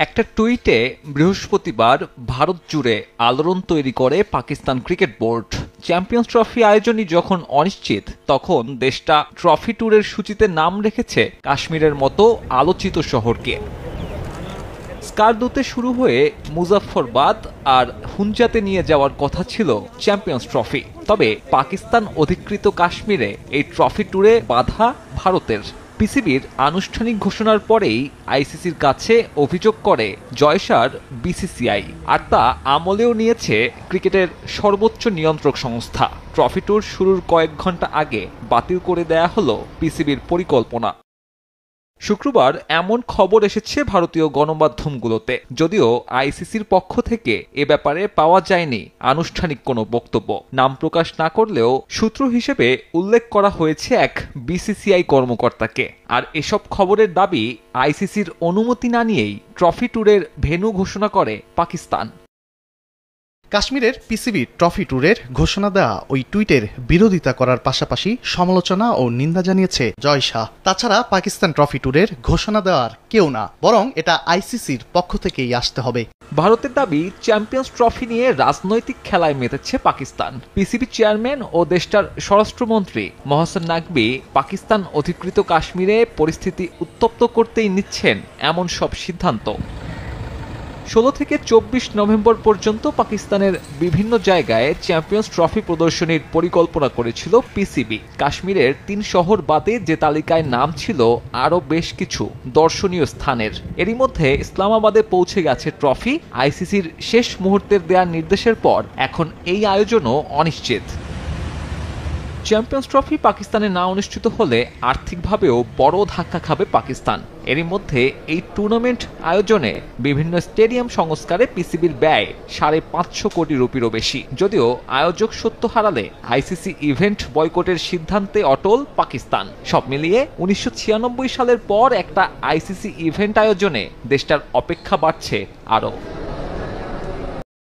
একটা টুইটে বৃহস্পতিবার ভারত জুড়ে আলোড়ন তৈরি করে Pakistan cricket board. Champions trophy আয়োজনই যখন অনিশ্চিত, তখন দেশটা ট্রফি ট্যুরের সূচিতে নাম রেখেছে কাশ্মীরের মতো আলোচিত শহরকে। স্কারদুতে শুরু হয়ে মুজাফফরবাদ আর হুঞ্জাতে নিয়ে যাওয়ার কথা ছিল চ্যাম্পিয়ন্স ট্রফি। তবে পাকিস্তান অধিকৃত কাশ্মীরে এই ট্রফি ট্যুরে বাধা ভারতের। পিসিবির আনুষ্ঠানিক ঘোষণার পরেই আইসিসির কাছে অভিযোগ করে জয়সার বিসিসিআই, আর তা আমলেও নিয়েছে ক্রিকেটের সর্বোচ্চ নিয়ন্ত্রক সংস্থা। ট্রফি ট্যুর শুরুর কয়েক ঘন্টা আগে বাতিল করে দেয়া হলো পিসিবির পরিকল্পনা। শুক্রবার এমন খবর এসেছে ভারতীয় গণমাধ্যমগুলোতে, যদিও আইসিসির পক্ষ থেকে এ ব্যাপারে পাওয়া যায়নি আনুষ্ঠানিক কোনো বক্তব্য। নাম প্রকাশ না করলেও সূত্র হিসেবে উল্লেখ করা হয়েছে এক বিসিসিআই কর্মকর্তাকে। আর এসব খবরের দাবি, আইসিসির অনুমতি না নিয়েই ট্রফি ট্যুরের ভেন্যু ঘোষণা করে পাকিস্তান। কাশ্মীরের পিসিবি ট্রফি ট্যুরের ঘোষণা দেওয়া ওই টুইটের বিরোধিতা করার পাশাপাশি সমালোচনা ও নিন্দা জানিয়েছে জয় শাহ। তাছাড়া পাকিস্তান ট্রফি ট্যুরের ঘোষণা দেওয়ার কেউ না, বরং এটা আইসিসির পক্ষ থেকেই আসতে হবে। ভারতের দাবি, চ্যাম্পিয়ন্স ট্রফি নিয়ে রাজনৈতিক খেলায় মেতেছে পাকিস্তান। পিসিবি চেয়ারম্যান ও দেশটার স্বরাষ্ট্রমন্ত্রী মহসেন নাকভি পাকিস্তান অধিকৃত কাশ্মীরে পরিস্থিতি উত্তপ্ত করতেই নিচ্ছেন এমন সব সিদ্ধান্ত। 16 থেকে 24 নভেম্বর পর্যন্ত পাকিস্তানের বিভিন্ন জায়গায় চ্যাম্পিয়ন্স ট্রফি প্রদর্শনীর পরিকল্পনা করেছিল পিসিবি। কাশ্মীরের 3 শহর বাদে যে তালিকায় নাম ছিল আরও বেশ কিছু দর্শনীয় স্থানের। এরই মধ্যে ইসলামাবাদে পৌঁছে গেছে ট্রফি। আইসিসির শেষ মুহূর্তের দেয়া নির্দেশের পর এখন এই আয়োজনও অনিশ্চিত। চ্যাম্পিয়ন্স ট্রফি পাকিস্তানে না অনুষ্ঠিত হলে আর্থিকভাবেও বড় ধাক্কা খাবে পাকিস্তান। এরই মধ্যে এই টুর্নামেন্ট আয়োজনে বিভিন্ন স্টেডিয়াম সংস্কারে পিসিবির ব্যয় 550 কোটি রুপিরও বেশি। যদিও আয়োজক সত্য হারালে আইসিসি ইভেন্ট বয়কটের সিদ্ধান্তে অটল পাকিস্তান। সব মিলিয়ে 1996 সালের পর একটা আইসিসি ইভেন্ট আয়োজনে দেশটার অপেক্ষা বাড়ছে আরও।